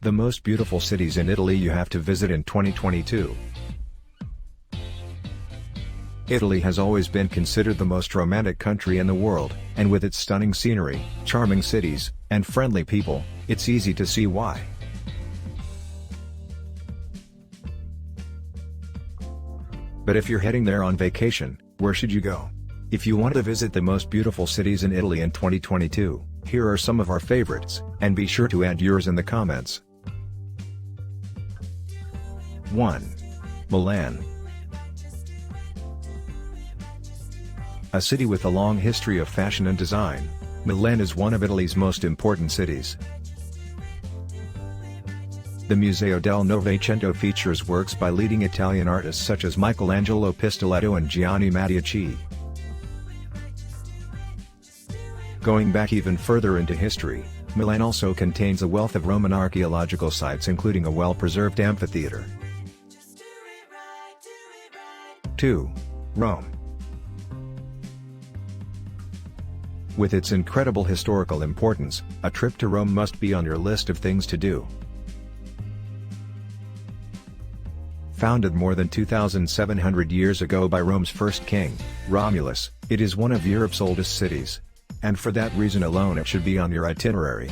The most beautiful cities in Italy you have to visit in 2022. Italy has always been considered the most romantic country in the world, and with its stunning scenery, charming cities, and friendly people, it's easy to see why. But if you're heading there on vacation, where should you go? If you want to visit the most beautiful cities in Italy in 2022, here are some of our favorites, and be sure to add yours in the comments. 1. Milan. A city with a long history of fashion and design, Milan is one of Italy's most important cities. The Museo del Novecento features works by leading Italian artists such as Michelangelo Pistoletto and Gianni Mattiacci. Going back even further into history, Milan also contains a wealth of Roman archaeological sites, including a well-preserved amphitheater. 2. Rome. With its incredible historical importance, a trip to Rome must be on your list of things to do. Founded more than 2,700 years ago by Rome's first king, Romulus, it is one of Europe's oldest cities. And for that reason alone it should be on your itinerary.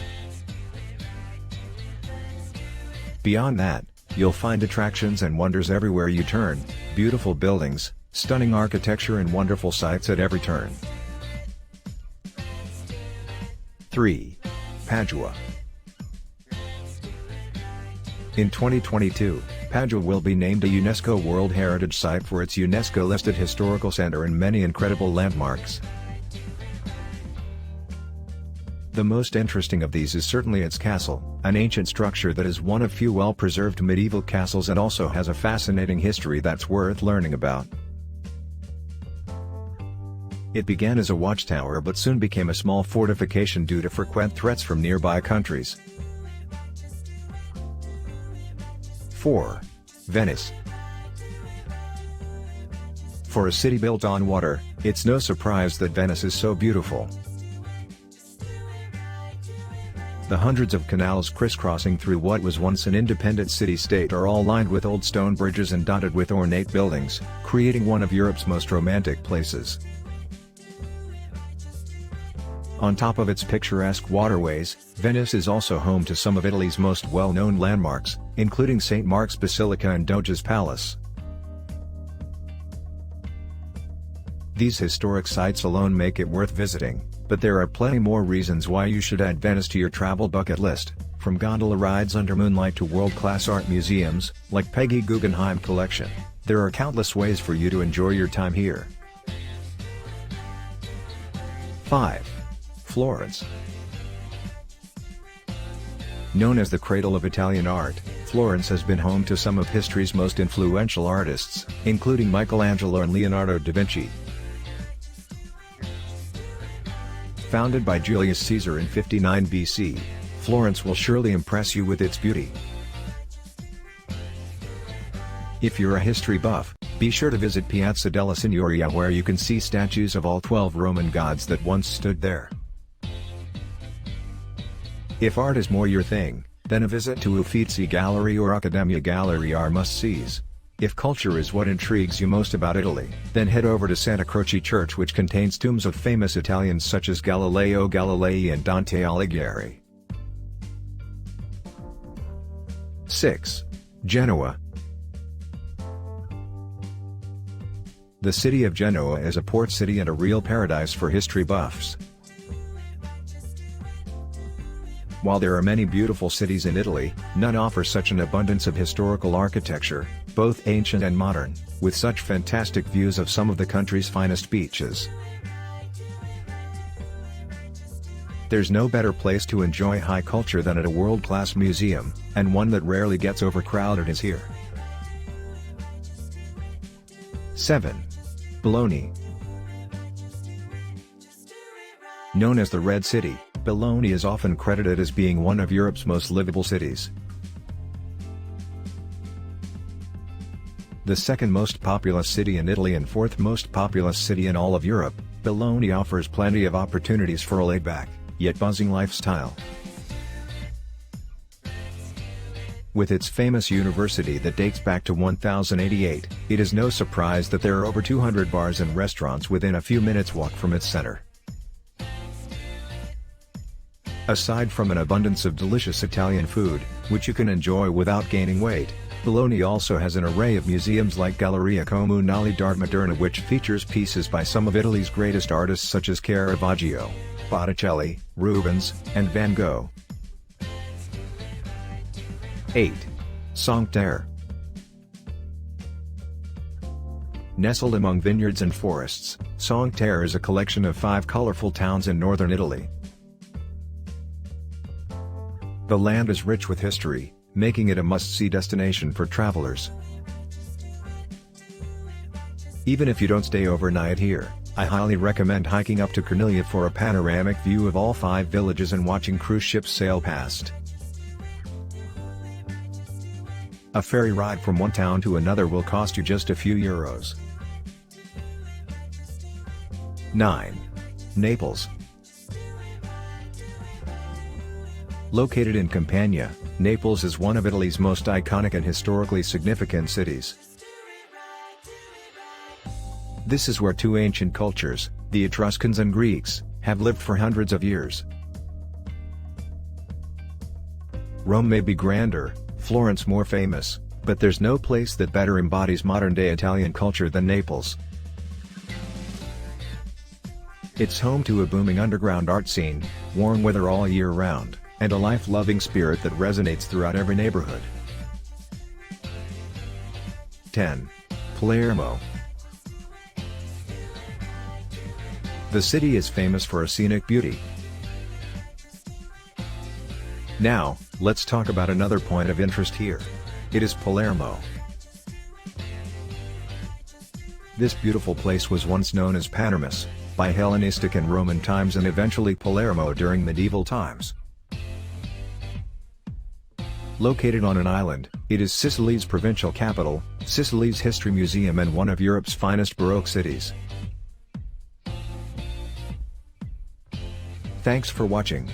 Beyond that, you'll find attractions and wonders everywhere you turn, beautiful buildings, stunning architecture and wonderful sights at every turn. 3. Padua. In 2022, Padua will be named a UNESCO World Heritage Site for its UNESCO-listed historical center and many incredible landmarks. The most interesting of these is certainly its castle, an ancient structure that is one of few well-preserved medieval castles and also has a fascinating history that's worth learning about. It began as a watchtower but soon became a small fortification due to frequent threats from nearby countries. 4. Venice. For a city built on water, it's no surprise that Venice is so beautiful. The hundreds of canals crisscrossing through what was once an independent city-state are all lined with old stone bridges and dotted with ornate buildings, creating one of Europe's most romantic places. On top of its picturesque waterways, Venice is also home to some of Italy's most well-known landmarks, including St. Mark's Basilica and Doge's Palace. These historic sites alone make it worth visiting, but there are plenty more reasons why you should add Venice to your travel bucket list, from gondola rides under moonlight to world-class art museums, like Peggy Guggenheim Collection. There are countless ways for you to enjoy your time here. 5. Florence. Known as the cradle of Italian art, Florence has been home to some of history's most influential artists, including Michelangelo and Leonardo da Vinci. Founded by Julius Caesar in 59 BC, Florence will surely impress you with its beauty. If you're a history buff, be sure to visit Piazza della Signoria, where you can see statues of all 12 Roman gods that once stood there. If art is more your thing, then a visit to Uffizi Gallery or Accademia Gallery are must-sees. If culture is what intrigues you most about Italy, then head over to Santa Croce Church, which contains tombs of famous Italians such as Galileo Galilei and Dante Alighieri. 6. Genoa. The city of Genoa is a port city and a real paradise for history buffs. While there are many beautiful cities in Italy, none offer such an abundance of historical architecture, both ancient and modern, with such fantastic views of some of the country's finest beaches. There's no better place to enjoy high culture than at a world-class museum, and one that rarely gets overcrowded is here. 7. Bologna. Known as the Red City, Bologna is often credited as being one of Europe's most livable cities. The second most populous city in Italy and fourth most populous city in all of Europe, Bologna offers plenty of opportunities for a laid-back, yet buzzing lifestyle. With its famous university that dates back to 1088, it is no surprise that there are over 200 bars and restaurants within a few minutes' walk from its center. Aside from an abundance of delicious Italian food, which you can enjoy without gaining weight, Bologna also has an array of museums like Galleria Comunale d'Arte Moderna, which features pieces by some of Italy's greatest artists such as Caravaggio, Botticelli, Rubens, and Van Gogh. 8. Cinque Terre. Nestled among vineyards and forests, Cinque Terre is a collection of 5 colorful towns in northern Italy. The land is rich with history, making it a must-see destination for travelers. Even if you don't stay overnight here, I highly recommend hiking up to Corniglia for a panoramic view of all 5 villages and watching cruise ships sail past. A ferry ride from one town to another will cost you just a few euros. 9. Naples. Located in Campania, Naples is one of Italy's most iconic and historically significant cities. This is where 2 ancient cultures, the Etruscans and Greeks, have lived for hundreds of years. Rome may be grander, Florence more famous, but there's no place that better embodies modern-day Italian culture than Naples. It's home to a booming underground art scene, warm weather all year round, and a life-loving spirit that resonates throughout every neighborhood. 10. Palermo. The city is famous for its scenic beauty. Now, let's talk about another point of interest here. It is Palermo. This beautiful place was once known as Panormus, by Hellenistic and Roman times, and eventually Palermo during medieval times. Located on an island, it is Sicily's provincial capital, Sicily's history museum, and one of Europe's finest Baroque cities. Thanks for watching.